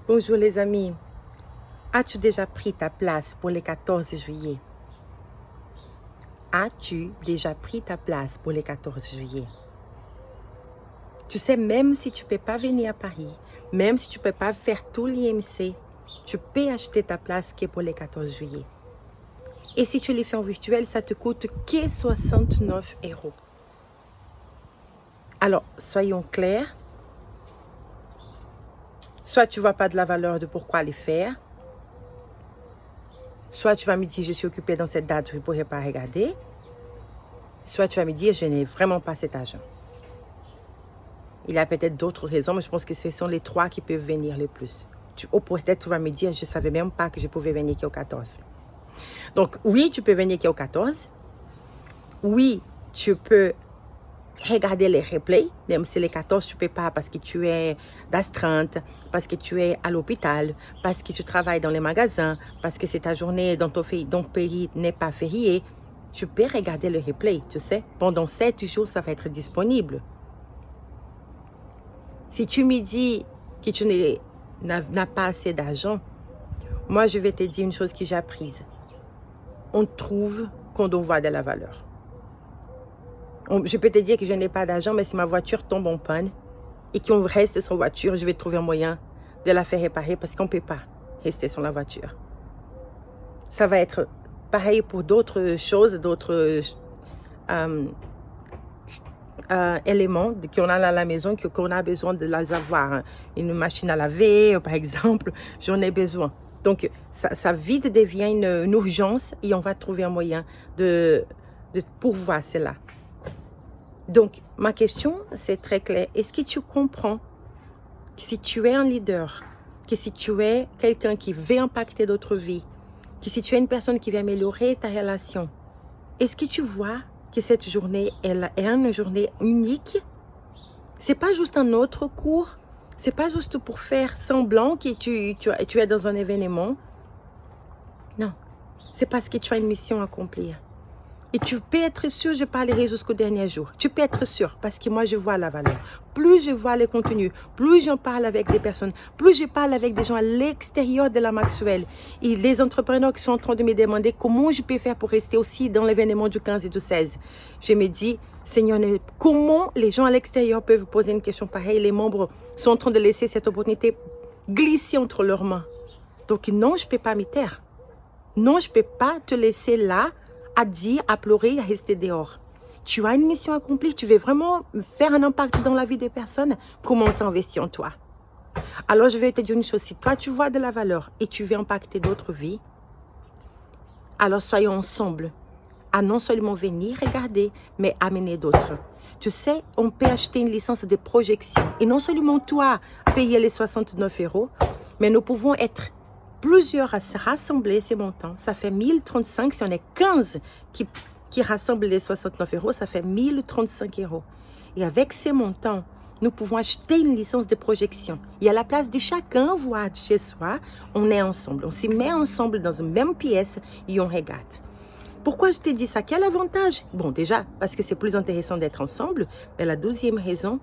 Bonjour les amis. As-tu déjà pris ta place pour le 14 juillet? As-tu déjà pris ta place pour le 14 juillet? Tu sais, même si tu ne peux pas venir à Paris, même si tu ne peux pas faire tout l'IMC, tu peux acheter ta place qui est pour le 14 juillet. Et si tu les fais en virtuel, ça te coûte que 69 €. Alors, soyons clairs. Soit tu ne vois pas de la valeur de pourquoi les faire. Soit tu vas me dire, je suis occupée dans cette date, je ne pourrai pas regarder. Soit tu vas me dire, je n'ai vraiment pas cet argent. Il y a peut-être d'autres raisons, mais je pense que ce sont les trois qui peuvent venir le plus. Ou peut-être tu vas me dire, je ne savais même pas que je pouvais venir qu'au 14. Donc oui, tu peux venir qu'au 14. Oui, tu peux regarder les replays, même si les 14, tu ne peux pas parce que tu es d'astreinte, parce que tu es à l'hôpital, parce que tu travailles dans les magasins, parce que c'est ta journée dans ton pays n'est pas férié. Tu peux regarder le replay, tu sais. Pendant 7 jours, ça va être disponible. Si tu me dis que tu n'as pas assez d'argent, moi, je vais te dire une chose que j'ai apprise. On trouve quand on voit de la valeur. Je peux te dire que je n'ai pas d'argent, mais si ma voiture tombe en panne et qu'on reste sans voiture, je vais trouver un moyen de la faire réparer parce qu'on ne peut pas rester sans la voiture. Ça va être pareil pour d'autres choses, d'autres éléments qu'on a à la maison, qu'on a besoin de les avoir. Une machine à laver, par exemple, j'en ai besoin. Donc, ça vite devient une urgence et on va trouver un moyen de pourvoir cela. Donc, ma question, c'est très clair. Est-ce que tu comprends que si tu es un leader, que si tu es quelqu'un qui veut impacter d'autres vies, que si tu es une personne qui veut améliorer ta relation, est-ce que tu vois que cette journée elle est une journée unique? C'est pas juste un autre cours, c'est pas juste pour faire semblant que tu es dans un événement. Non, c'est parce que tu as une mission à accomplir. Et tu peux être sûr, je parlerai jusqu'au dernier jour. Tu peux être sûr, parce que moi, je vois la valeur. Plus je vois les contenus, plus j'en parle avec des personnes, plus je parle avec des gens à l'extérieur de la Maxwell. Et les entrepreneurs qui sont en train de me demander comment je peux faire pour rester aussi dans l'événement du 15 et du 16. Je me dis, Seigneur, comment les gens à l'extérieur peuvent poser une question pareille? Les membres sont en train de laisser cette opportunité glisser entre leurs mains. Donc non, je ne peux pas m'y taire. Non, je ne peux pas te laisser là à dire, à pleurer, à rester dehors. Tu as une mission accomplie, tu veux vraiment faire un impact dans la vie des personnes, commence à investir en toi. Alors, je vais te dire une chose, si toi, tu vois de la valeur et tu veux impacter d'autres vies, alors soyons ensemble à non seulement venir regarder, mais amener d'autres. Tu sais, on peut acheter une licence de projection et non seulement toi payer les 69 €, mais nous pouvons être plusieurs à se rassembler ces montants. Ça fait 1035. Si on est 15 qui rassemblent les 69 €, ça fait 1035 €. Et avec ces montants, nous pouvons acheter une licence de projection. Et à la place de chacun voir chez soi, on est ensemble. On se met ensemble dans une même pièce et on regarde. Pourquoi je te dis ça? Quel avantage? Bon, déjà, parce que c'est plus intéressant d'être ensemble. Mais la deuxième raison,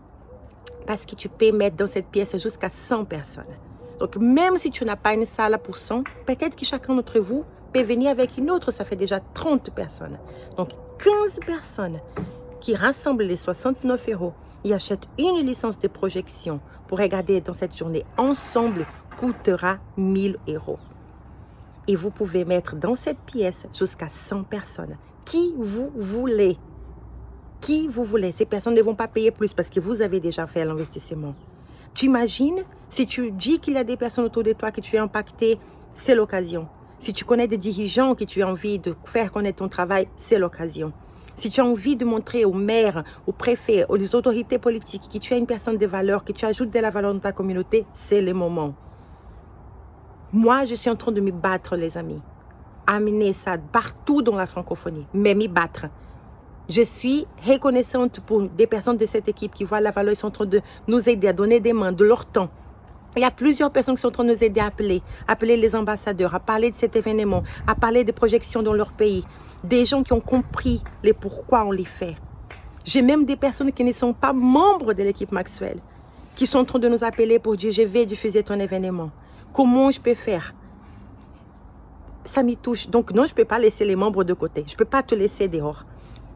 parce que tu peux mettre dans cette pièce jusqu'à 100 personnes. Donc, même si tu n'as pas une salle pour 100, peut-être que chacun d'entre vous peut venir avec une autre. Ça fait déjà 30 personnes. Donc, 15 personnes qui rassemblent les 69 € et achètent une licence de projection pour regarder dans cette journée ensemble coûtera 1000 €. Et vous pouvez mettre dans cette pièce jusqu'à 100 personnes. Qui vous voulez. Qui vous voulez. Ces personnes ne vont pas payer plus parce que vous avez déjà fait l'investissement. Tu imagines, si tu dis qu'il y a des personnes autour de toi que tu veux impacter, c'est l'occasion. Si tu connais des dirigeants que tu as envie de faire connaître ton travail, c'est l'occasion. Si tu as envie de montrer aux maires, aux préfets, aux autorités politiques que tu es une personne de valeur, que tu ajoutes de la valeur dans ta communauté, c'est le moment. Moi, je suis en train de me battre, les amis. Amener ça partout dans la francophonie, mais m'y battre. Je suis reconnaissante pour des personnes de cette équipe qui voient la valeur, ils sont en train de nous aider à donner des mains, de leur temps. Il y a plusieurs personnes qui sont en train de nous aider à appeler les ambassadeurs, à parler de cet événement, à parler des projections dans leur pays. Des gens qui ont compris les pourquoi on les fait. J'ai même des personnes qui ne sont pas membres de l'équipe Maxwell, qui sont en train de nous appeler pour dire « je vais diffuser ton événement ». Comment je peux faire? Ça m'y touche. Donc non, je ne peux pas laisser les membres de côté. Je ne peux pas te laisser dehors.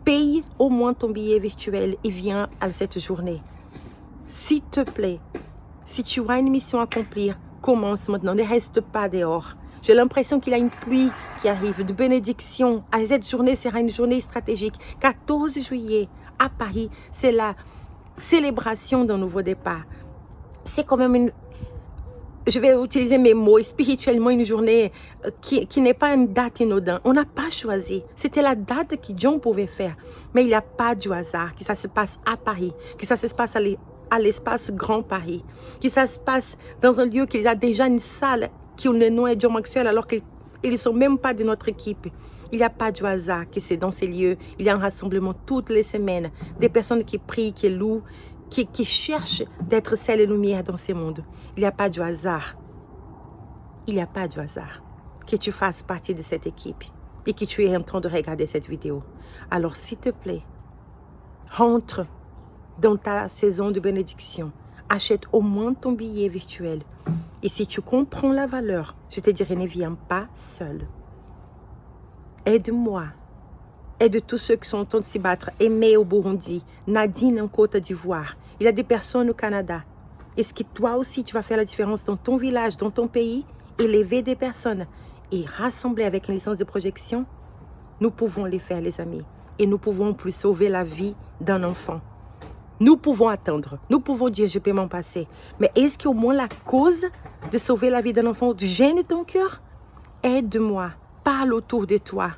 Paye au moins ton billet virtuel et viens à cette journée. S'il te plaît, si tu as une mission à accomplir, commence maintenant. Ne reste pas dehors. J'ai l'impression qu'il y a une pluie qui arrive, de bénédiction. Cette journée sera une journée stratégique. 14 juillet, à Paris, c'est la célébration d'un nouveau départ. C'est quand même une... Je vais utiliser mes mots, spirituellement une journée qui n'est pas une date inodine. On n'a pas choisi. C'était la date que Dieu pouvait faire. Mais il n'y a pas du hasard que ça se passe à Paris, que ça se passe à l'espace Grand Paris, que ça se passe dans un lieu qui a déjà une salle qui le nom est John Maxwell alors qu'ils ne sont même pas de notre équipe. Il n'y a pas du hasard que c'est dans ces lieux. Il y a un rassemblement toutes les semaines. Des personnes qui prient, qui louent, qui cherchent d'être sel et lumière dans ce monde. Il n'y a pas de hasard. Il n'y a pas de hasard que tu fasses partie de cette équipe et que tu es en train de regarder cette vidéo. Alors, s'il te plaît, rentre dans ta saison de bénédiction. Achète au moins ton billet virtuel. Et si tu comprends la valeur, je te dirai, ne viens pas seul. Aide-moi. Aide tous ceux qui sont en train de s'y battre. Aimé au Burundi, Nadine en Côte d'Ivoire. Il y a des personnes au Canada. Est-ce que toi aussi, tu vas faire la différence dans ton village, dans ton pays, élever des personnes et rassembler avec une licence de projection? Nous pouvons les faire, les amis. Et nous pouvons plus sauver la vie d'un enfant. Nous pouvons attendre. Nous pouvons dire, je peux m'en passer. Mais est-ce qu'au moins la cause de sauver la vie d'un enfant gêne ton cœur? Aide-moi. Parle autour de toi.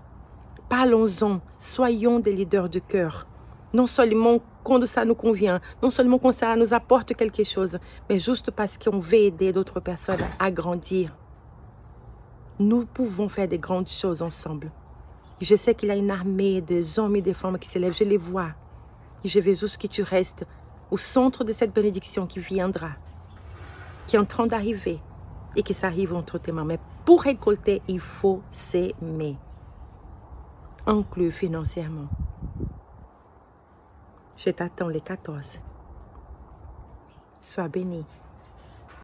Parlons-en, soyons des leaders de cœur. Non seulement quand ça nous convient, non seulement quand ça nous apporte quelque chose, mais juste parce qu'on veut aider d'autres personnes à grandir. Nous pouvons faire des grandes choses ensemble. Je sais qu'il y a une armée des hommes et des femmes qui s'élèvent, je les vois. Et je veux juste que tu restes au centre de cette bénédiction qui viendra, qui est en train d'arriver et qui s'arrive entre tes mains. Mais pour récolter, il faut s'aimer. Inclus financièrement. Je t'attends les 14. Sois béni.